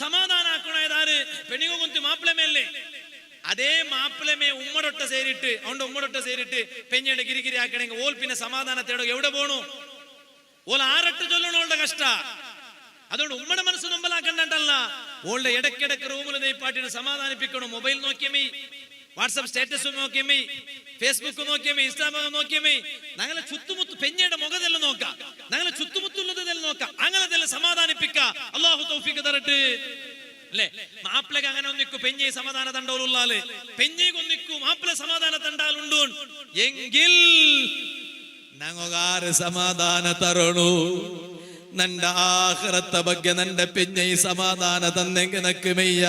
ಸಮಾಧಾನ ಹಾಕೋಣದಾರು ಪೆಣ್ಣಿಗೂ ಕುಂತು ಮಾಪ್ಲೆ ಮೇಲೆ ಅದೇ ಮಾಪ್ಲೆ ಮೇ ಉಮ್ಮಡೊಟ್ಟ ಸೇರಿಟ್ಟು ಅವನ ಉಮ್ಮಡೊಟ್ಟ ಸೇರಿಟ್ಟು ಪೆಂಜೆಂಡ ಗಿರಿಗಿರಿ ಹಾಕಣೆಗೆ ಓಲ್ ಪಿನ್ನ ಸಮಾಧಾನ ತೇಡೋ ಎവിടെ പോണു ഓല ആറട്ട് ചൊല്ലണോളുടെ കഷ്ട അതുകൊണ്ട് ഉമ്മയുടെ മനസ്സ് നൊമ്പലാക്കണ്ടല്ല ഓളുടെ ഇടയ്ക്കിടയ്ക്ക് റൂമിൽ നെയ്പ്പാട്ടിനെ സമാധാനിപ്പിക്കണം. മൊബൈൽ നോക്കിയമേ, വാട്സപ്പ് സ്റ്റാറ്റസ് നോക്കിയമേ, ഫേസ്ബുക്ക് നോക്കിയമേ, ഇൻസ്റ്റാഗ്രാം നോക്കിയമേ, ഞങ്ങളെ ചുറ്റുമുത്തു പെഞ്ഞയുടെ മുഖതെല്ലാം നോക്കാം, ഞങ്ങളെ ചുറ്റുമുത്തുള്ളതെല്ലാം നോക്കാം. അങ്ങനെ സമാധാനിപ്പിക്ക. അല്ലാഹു തൗഫീഖ് തരട്ടെ അല്ലേ. മാപ്പിളക്ക് അങ്ങനെ ഒന്നിക്കു പെഞ്ഞെ സമാധാന തണ്ടോലുള്ളാല് പെഞ്ഞേക്ക് ഒന്നിക്കു മാപ്പിള സമാധാന തണ്ടാലുണ്ടോ എങ്കിൽ ഞങ്ങാറ് സമാധാന തരണു. നന്റെ ആഖിറത്ത ಬಗ್ಗೆ നന്റെ പെഞ്ഞെ സമാധാന തന്നെങ്കിൽ നക്ക് മെയ്യ.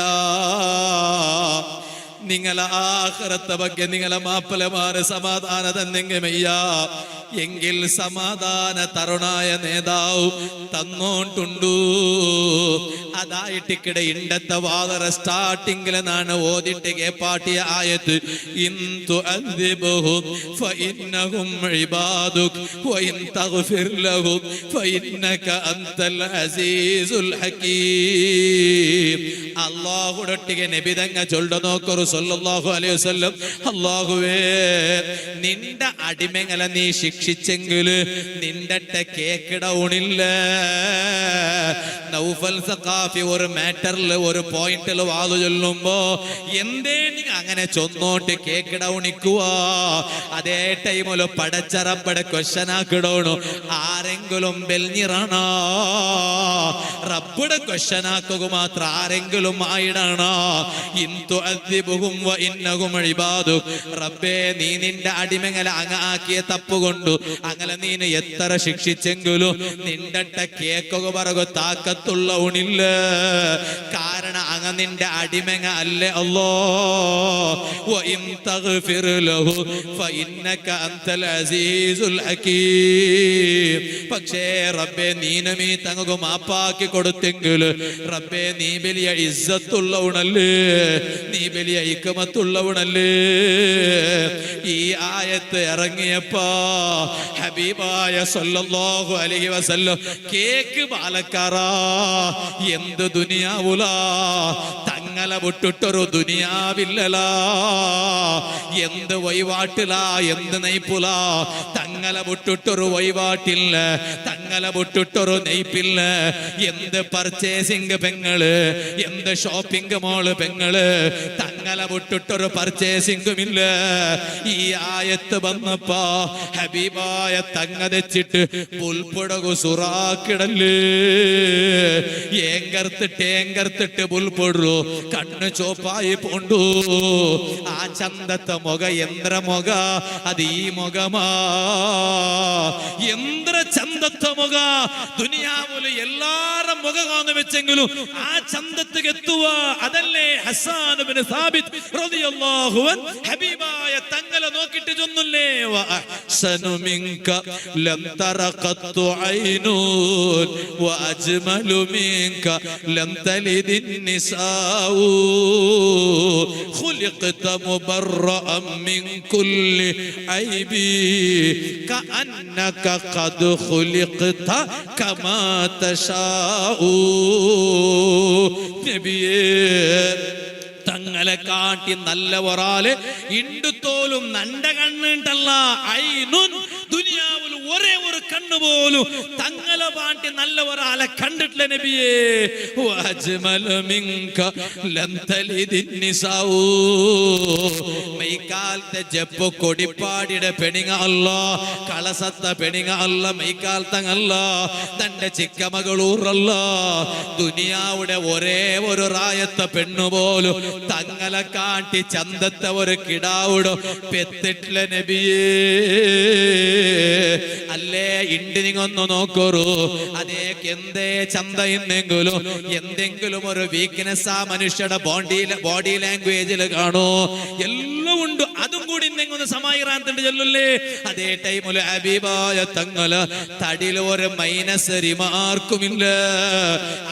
നിങ്ങളെ ആഖിറത്ത ಬಗ್ಗೆ നിങ്ങളെ മാപ്പിളമാര് സമാധാന തന്നെങ്കിൽ മെയ്യ. എങ്കിൽ സമാധാന തരുണായ നേതാവ് തന്നോണ്ടുണ്ടു. അതായിട്ടിക്കിടെ ഇണ്ടത്തെ വാദറ സ്റ്റാർട്ടിങ്ങിൽ നാണ് ഓതിട്ട് കേപ്പാട്ടിയ ആയത്ത് ഇൻ തുഅദ്ദിബുഹും ഫഇന്നഹും ഇബാദുക വഇൻ തഗ്ഫിർ ലഹും ഫഇന്നക അൻതൽ അസീസുൽ ഹകീം. അല്ലാഹുടൊട്ടിಗೆ നബി തങ്ങ ചൊല്ല നോക്കറു സല്ലല്ലാഹു അലൈഹി വസല്ലം, അല്ലാഹുവേ നിന്റെ അടിമകളെ നീ ശിക്ഷിച്ചെങ്കില് നിന്റെ കേക്കിടൗണില്ല. നൗഫൽ സഖാഫി ഒരു മാറ്ററിൽ ഒരു പോയിന്റിൽ വാതു ചൊല്ലുമ്പോ എന്തേ നീ അങ്ങനെ ചൊന്നോട്ട് കേക്കിടൗണിക്കുക? അതേ ടൈമില് പടച്ചറപ്പടെ ക്വസ്റ്റ്യൻ ആക്കിടണു. ആരെങ്കിലും ബെൽഞ്ഞിറണ റബ്ബുടെ ക്വസ്റ്റ്യൻ ആക്കുക മാത്രം ആരെങ്കിലും ആയിടണ. ഇന്തു അദ്ദിബുഹും വ ഇന്നഹും ഇബാദുക. റബ്ബേ നീ നിന്റെ അടിമകളെ അങ്ങ ആക്കിയ തപ്പുകൊണ്ടു അങ്ങനെ നീന് എത്ര ശിക്ഷിച്ചെങ്കിലും നിന്റെ കേക്കുക പറകു താക്കത്തുള്ള ഉണില്ല. കാരണം അങ്ങ നിന്റെ അടിമങ്ങ അല്ലേ അല്ലോ. വഇൻ തഗ്ഫിർ ലഹു ഫഇന്നക അൻതൽ അസീസുൽ ഹകീം. പക്ഷേ റബ്ബേ നീനമീ തങ്ങു മാപ്പാക്കി കൊടുത്തെങ്കിൽ റബ്ബേ നീ വലിയ ഇസ്സത്തുള്ളവണല്ലേ, നീ വലിയ ഹിക്മത്തുള്ളവണല്ലേ. ഈ ആയത്ത് ഇറങ്ങിയപ്പോ ഹബീബായ സല്ലല്ലാഹു അലൈഹി വസല്ലം കേക്ക് ബാലക്കാറാ എന്ത് ദുനിയാവുല തങ്ങളെ വിട്ടിട്ടൊരു ദുനിയാവില്ലലാ. എന്ത് വൈവാട്ടില എന്ത് നെയ്പ്പുല തങ്ങളെ വിട്ടിട്ടൊരു വൈവാട്ടില്ല, തങ്ങളെ വിട്ടിട്ടൊരു നെയ്പ്പില്ല. എന്ത് പർച്ചേസിംഗ് പെങ്ങള്, എന്ത് ഷോപ്പിംഗ് മോള് പെങ്ങള്, തങ്ങളെ വിട്ടിട്ടൊരു പർച്ചേസിംഗുമില്ല. ഈ ആയത്ത് വന്നപ്പോ ഹബീബായ തങ്ങ തെച്ചിട്ട് പുൽപ്പൊടകു സുറാക്കിടല് ഏങ്കർത്തിട്ട് പുൽപ്പൊടു കണ്ണ് ചോപ്പായി പോണ്ടു. ആ ചന്തത്തെ മുഖ യന്ത്ര മുഖ അത് ഈ മുഖമാ. യന്ത്ര ചന്തത്തെ മുഖ ദുനിയാവില് എല്ലാരും മുഖ കാണു വെച്ചെങ്കിലും ആ ചന്തത്തിക്ക് എത്തുക അതല്ലേ ഹസ്സാൻ ഇബ്നു സാബിത്ത് റളിയല്ലാഹു അൻഹു ഹബീബായ തങ്ങളെ നോക്കിട്ട് ചൊന്നുല്ലേ വഅഹ്സനു മിൻക ലം തറഖത്തു ഐനൂൻ വഅജ്മലു മിൻക ലം തലിദിൻ നിസാഉ ഖുലിഖത മുബറഅൻ മിൻ കുല്ലി ഐബി കഅന്നക ഖദ് ഖുലിഖത കമാ തശാഉ. നബിയേ തങ്ങളെ കാട്ടി നല്ല ഒരാള് ഇണ്ടുത്തോലും നന്റെ കണ്ണുണ്ടല്ല ഐനുൻ ദുനിയാവിൽ ഒരേ ഒരു കണ്ണു പോലും തങ്ങളെ പാട്ടി നല്ല ഒരാളെ കണ്ടിട്ടില്ല നബിയേ. വഅജ്മലു മിൻക ലം തലിദിൻ നിസാഉ. മൈക്കാലത്തെ ജപ്പ് കൊടിപ്പാടിയുടെ പെണിങ്ങ അല്ല, കളസത്തെ പെണിങ്ങ അല്ല, മൈക്കാലത്തങ്ങല്ല, തന്റെ ചിക്കമകളൂറല്ല. ദുനിയാവുടെ ഒരേ ഒരു റായത്തെ പെണ്ണുപോലും തങ്ങളെ കാട്ടി ചന്തത്തെ ഒരു കിടാവുടോ പെത്തിട്ടില്ല നബിയേ. അല്ലേ ഇണ്ട് നിങ്ങൊന്ന് നോക്കൂ. അതേ എന്തേ ചന്ത ഇന്നെങ്കിലും എന്തെങ്കിലും ഒരു വീക്ക്നെസ് ആ മനുഷ്യയുടെ ബോഡി ലാംഗ്വേജിൽ കാണൂ. എല്ലാ മുഖമുണ്ട്, അതും കൂടി ഇന്നെങ്ങൊന്ന് സമായിറാന്തുണ്ട് ചൊല്ലല്ലേ. അതേ ടൈമില് ഹബീബായ തങ്ങള് തടിയിൽ ഒരു മൈനസ് റിമാർക്കുമില്ല.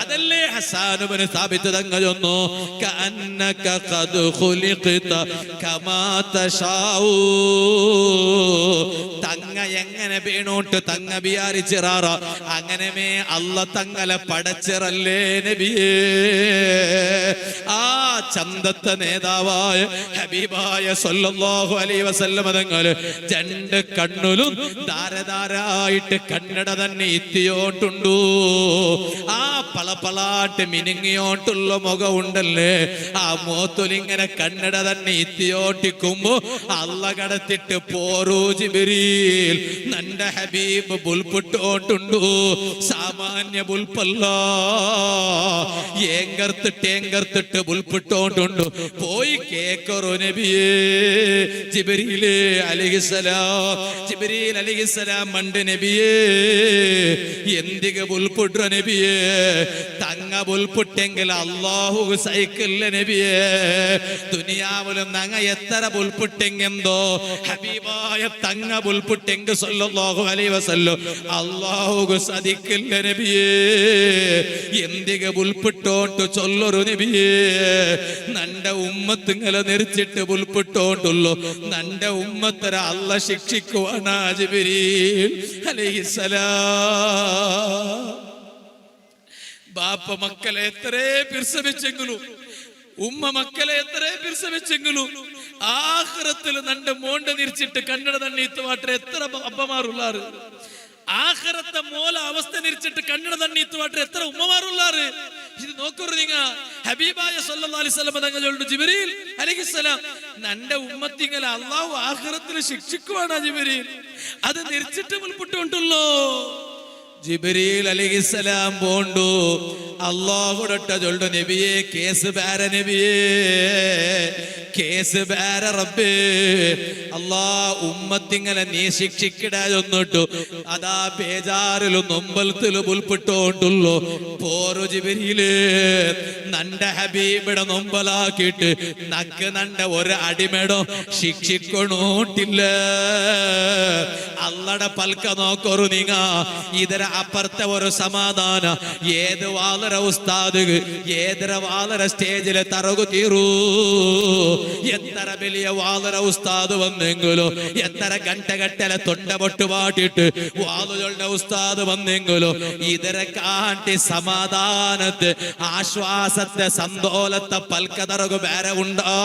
അതല്ലേ ഹസ്സാൻ ഇബ്നു സാബിത്ത് തങ്ങൾ ചൊന്നു, കഅന്നക ഖദ് ഖുലിഖത കമാ തശാഉ. തങ്ങ എങ്ങനെ വീണോട്ട് തങ്ങ വിചാരിച്ചിറാറ അങ്ങനെമേ അല്ല തങ്ങളെ പടച്ചിറല്ലേ നബിയേ. ആ ചന്തത്തെ നേതാവായ ഹബീബായ സല്ലല്ലാഹു അലൈഹി വസല്ലം തങ്ങള് രണ്ട് കണ്ണുലും ധാരധാരായിട്ട് കണ്ണട തന്നെ എത്തിയോട്ടുണ്ടു. ആ പളപളാട്ട് മിനുങ്ങിയോട്ടുള്ള മുഖം ഉണ്ടല്ലേ, ആ മോത്തുലിങ്ങനെ കണ്ണട തന്നെ എത്തിയോട്ടിക്കുമ്പോ അല്ല കടത്തിട്ട് പോരൂ ജിബ്രീൽ, നന്റെ ഹബീബ് ബുൽപുട്ടോട്ടുണ്ടു. സാമാന്യ ബുൽപ്പല്ല, ഏങ്കർത്തിട്ട് ബുൽപുട്ടോണ്ടുണ്ടു. പോയി കേക്കറു നബിയേ. ജിബ്രീൽ അലൈഹിസ്സലാം, ജിബ്രീൽ അലൈഹിസ്സലാം മണ്ട് നബിയേ, എന്തിക ബുൽപുട്ര നബിയേ. തങ്ങ ബുൽപുട്ടെങ്കിൽ അല്ലാഹു സൈക്കില്ല നബിയേ. ദുനിയാവിലും നങ്ങ എത്ര ബുൽപുട്ടെങ്കെന്തോ ഹബീബായ തങ്ങ ബുൽപുട്ടെങ്ക് സല്ലല്ലാഹു അലൈഹി വസല്ലം അല്ലാഹു സദിക്കില്ല നബിയേ. എന്തിക ബുൽപുട്ടോട്ട് ചൊല്ലൊരു നബിയേ. നന്റെ ഉമ്മത്തിങ്ങളെ നെരിച്ചിട്ട് ബുൽപുട്ടോണ്ടുള്ളൂ. നന്റെ ഉമ്മത്തര അല്ല ശിക്ഷിക്കുവാനാ ജിബ്രീൽ അലൈഹിസ്സലാം. ബാപ്പ മക്കളെ എത്രേ പിർസവിച്ചെങ്കിലും, ഉമ്മ മക്കളെ എത്രേ പിർസവിച്ചെങ്കിലും ആഖിറത്തിൽ നന്റെ മോണ്ട നിരിച്ചിട്ട് കണ്ണട തന്നെ ഇത്തുവാട്ടെ എത്ര അപ്പമാറുള്ളാറ്. ആഖിറത്തെ മോല അവസ്ഥ നിരിച്ചിട്ട് കണ്ണട തന്നെ ഇത്തുവാട്ടെ എത്ര ഉമ്മമാറുള്ളാറ്. ഇത് നോക്കൂ നിങ്ങ. ഹബീബായ സല്ലല്ലാഹു അലൈഹി വസല്ലം തങ്ങൾ ചൊല്ലുന്നു, ജിബ്രീൽ അലൈഹിസ്സലാം നന്റെ ഉമ്മത്തിങ്ങളെ അല്ലാഹു ആഖിറത്തിൽ ശിക്ഷിക്കുവാനാ ജിബ്രീൽ. അത് നിരിച്ചിട്ട് മുൽപുട്ടുണ്ടല്ലോ. ജിബ്രീൽ അലൈഹിസ്സലാം പോണ്ടു അല്ലാഹുടട്ട ചൊല്ലു, നബിയേ കേസ് ബാര നബിയേ, കേസ് ബാര റബ്ബേ. അല്ലാ ഉമ്മത്തിങ്ങളെ നീ ശിക്ഷിക്കിടാതൊന്നിട്ടു അതാ ബേജാറിലും നൊമ്പലത്തിലും ഉൾപ്പെട്ടോണ്ടുള്ളൂ. പോരു ജിബ്രീലേ, നന്റെ ഹബീബിടെ നൊമ്പലാക്കിയിട്ട് നക്ക് നന്റെ ഒരു അടിമേടോ ശിക്ഷിക്കണോട്ടില്ല. അല്ലടെ പൽക്ക നോക്കൊരു നിങ്ങ. ಇದರ ಅಪರ್ಥ ഒരു സമാധാന. ഏത് വാലര ഉസ്താദ് ഏതര വാലര സ്റ്റേജിലെ തറകു തീരൂ. എത്ര വലിയ വാലര ഉസ്താദ് വന്നെങ്കിലോ, എത്ര ഗಂಟೆಗಟ್ಟಲೆ തൊണ്ട പൊട്ട് പാട്ടിട്ട് വാലുകളുടെ ഉസ്താദ് വന്നെങ്കിലോ ഇതരെ കാട്ടി സമാധാനത്തെ ആശ്വാസത്തെ സന്തോലത്തെ പൽക്ക തറകു ಬೇರೆ ഉണ്ടോ.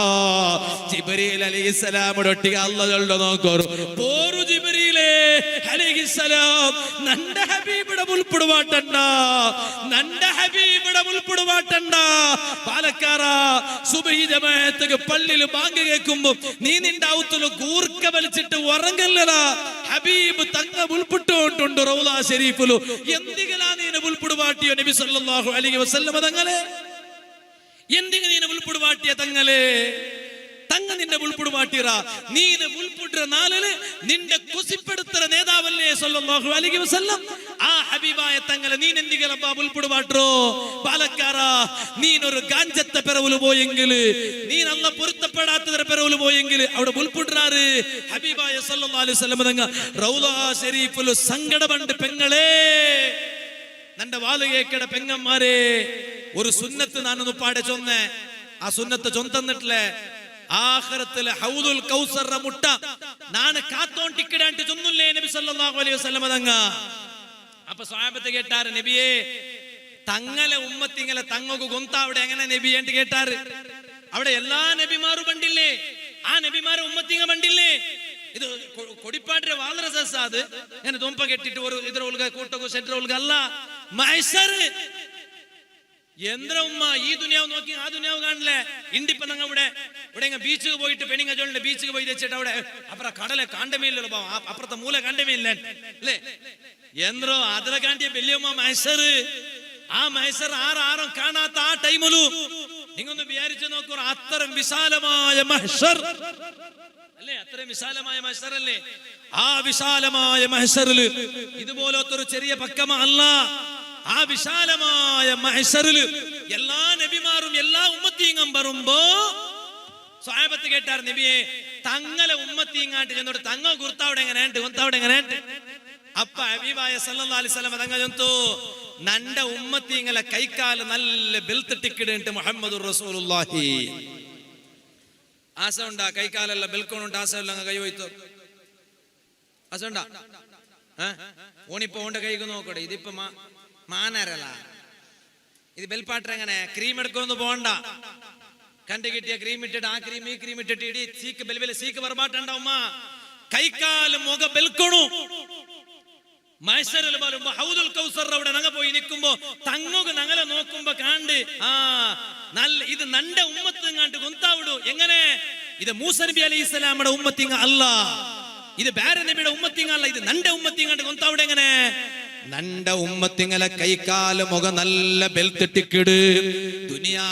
ജിബ്രീൽ അലൈഹിസ്സലാമുടെ ഒട്ടിಗೆ അല്ലാഹുടെ നോക്കോರು. പോരു ജിബ്രീലേ അലൈഹിസ്സലാം നന്റെ ഹബീബിടെ മുൽപുടുവാട്ടണ്ട, നന്റെ ഹബീബിടെ മുൽപുടുവാട്ടണ്ട. പാലക്കാര സുബഹി ജമാഅത്ത് പള്ളിയിൽ ബാങ്ക് കേൾക്കുമ്പോ നീ നിന്റെ ഔത്തുല് കൂർക്ക വലിച്ചിട്ട് ഉറങ്ങല്ലടാ. ഹബീബ് തങ്ങ മുൽപുട്ടോണ്ടുണ്ട് റൗള ശരീഫിലു. എന്തികളാ നീന മുൽപുടുവാട്ടിയോ നബി സല്ലല്ലാഹു അലൈഹി വസല്ലം തങ്ങളെ? എന്തിക നീന മുൽപുടുവാട്ടിയ തങ്ങളെ? തങ്ങ നിന്റെ മുൾപുടുവാട്ടിറ. നീന മുൾപുടുற നാളില് നിന്റെ കുസിപ്പെടുത്തற നേതാവല്ലേ സല്ലല്ലാഹു അലൈഹി വസല്ലം. ആ ഹബീബായ തങ്ങളെ നീൻ എന്തികളപ്പ മുൾപുടുവാട്ടറോ? പാലക്കാര നീനൊരു ഗാഞ്ചത്തെ പെറവുല് പോയെങ്കില്, നീൻ അല്ല പൊരുത്തപ്പെടാത്തതര പെറവുല് പോയെങ്കില് അവിടെ മുൾപുടുറാറ് ഹബീബായ സല്ലല്ലാഹു അലൈഹി വസല്ലം തങ്ങ റൗള ശരീഫില് സങ്കടപണ്ട് പെങ്ങളെ, നന്റെ വാല് കേക്കട പെങ്ങന്മാരെ, ഒരു സുന്നത്ത് നാനൊന്ന് പാടെ ചൊന്നേ. ആ സുന്നത്ത് ചൊന്തന്നിട്ടില്ലേ ആഖിറത്തിലെ ഹൗദുൽ കൗസറ മുട്ട നാണ് കാത്തോണ്ടിക്കിടാണ്ട് ചൊന്നുല്ലേ നബി സല്ലല്ലാഹു അലൈഹി വസല്ലം തങ്ങ. അപ്പൊ സ്വഹാബത്ത് കേട്ടാറ്, നബിയേ തങ്ങളെ ഉമ്മത്തിങ്ങളെ തങ്ങക്ക് ഗൊന്ത അവിടെ എങ്ങനെ നബി എന്ന് കേട്ടാറ്. അവിടെ എല്ലാ നബിമാരും കണ്ടില്ലേ, ആ നബിമാരെ ഉമ്മത്തിങ്ങ കണ്ടില്ലേ. ഇത് കൊടിപ്പാട്ടിന്റെ വാലര സസാദ് ഞാൻ ദൊമ്പ കെട്ടിട്ട് ഒരു ഇതര ഉൽഗ കൂട്ടകോ സെന്റർ ഉൽഗ അല്ല മഹ്ശർ. എന്ത്ര ഉമ്മ ഈ ദുനിയാവ് നോക്കി ആ ദുനിയാവ് കാണില്ലേ. ഇണ്ടിപ്പ ഞങ്ങ ഇവിടെ ബീച്ചിൽ പോയിട്ട് പെണ്ണിങ്ങ ജോളിന്റെ ബീച്ചിൽ പോയി വെച്ചിട്ട് അവിടെ അപ്പുറം കടലെ കാണ്ടമേയില്ലല്ലോ, അപ്പുറത്തെ മൂല കാണ്ടമേയില്ല അല്ലേ. എന്തോ അതിര കാണ്ടിയ വലിയമ്മ മഹ്ശർ. ആ മഹ്ശർ ആരും കാണാത്ത ആ ടൈമിലു നിങ്ങൊന്ന് വിചാരിച്ചു നോക്കൂ, അത്തരം വിശാലമായ മഹ്ശർ അല്ലേ, അത്രയും വിശാലമായ മഹ്ശർ അല്ലേ. ആ വിശാലമായ മഹ്ശറില് ഇതുപോലത്തൊരു ചെറിയ പക്കമ അല്ല. ആ വിശാലമായ മഹ്ശറില് എല്ലാ നബിമാരും എല്ലാ ഉമ്മത്തീങ്ങും വരുമ്പോ സ്വഹാബത്ത് കേട്ടാർ നബിയെ തങ്ങളെ ഉമ്മത്തി ഇങ്ങാട്ട് ചെന്നോട്ട് തങ്ങ കുർത്താവിടെ എങ്ങനെയുണ്ട് കൊത്താവിടെ എങ്ങനെയുണ്ട് അപ്പ ഹബീബായ സല്ലല്ലാഹു അലൈഹി വസല്ലം തങ്ങൾ ചൊന്തു നന്റെ ഉമ്മത്തി ഇങ്ങളെ കൈക്കാല് നല്ല ബെൽത്തിട്ടിക്കിടുണ്ട് മുഹമ്മദുർ റസൂലുള്ളാഹി ആസ ഉണ്ടാ കൈക്കാലെല്ലാം ബെൽക്കോണുണ്ട് ആസ എല്ലാം കൈ പോയിത്തോ ആസ ഉണ്ടാ ഓണിപ്പോ ഓണ്ട കൈക്ക് നോക്കട്ടെ ഇതിപ്പോ മാനരല്ല ഇത് ബെൽപ്പാട്ടർ എങ്ങനെ ക്രീം എടുക്കൊന്നും പോണ്ട കണ്ടു കിട്ടിയ ക്രീം ഇട്ടിട്ട് ആ ക്രീം ഈ ക്രീം ഇട്ടിട്ട് ഇടി സീക്ക് ബെൽബെല് സീക്ക് പറമ്പാട്ടുണ്ടാവുമ്മ കൈക്കാല് മുഖ ബെൽക്കണു മൈസറിൽ വരുമ്പോ ഹൗദുൽ കൗസർ അവിടെ നങ്ങ പോയി നിൽക്കുമ്പോ തങ്ങുക നങ്ങളെ നോക്കുമ്പോ കാണ്ട് നല്ല ഇത് നന്റെ ഉമ്മത്ത് കാണ്ട് കൊന്താവിടു എങ്ങനെ ഇത് മൂസ നബി അലൈഹി ഇസ്ലാമിയുടെ ഉമ്മത്തിങ്ങ അല്ല ഇത് വേറെ നബിയുടെ ഉമ്മത്തിങ്ങ അല്ല ഇത് നന്റെ ഉമ്മത്തിങ്ങാണ്ട് കൊന്താവിടെ എങ്ങനെ നന്റെ ഉമ്മത്തിങ്ങളെ കൈക്കാല് മുഖം നല്ല ബെൽത്തിട്ടിക്കിട് ദുനിയാ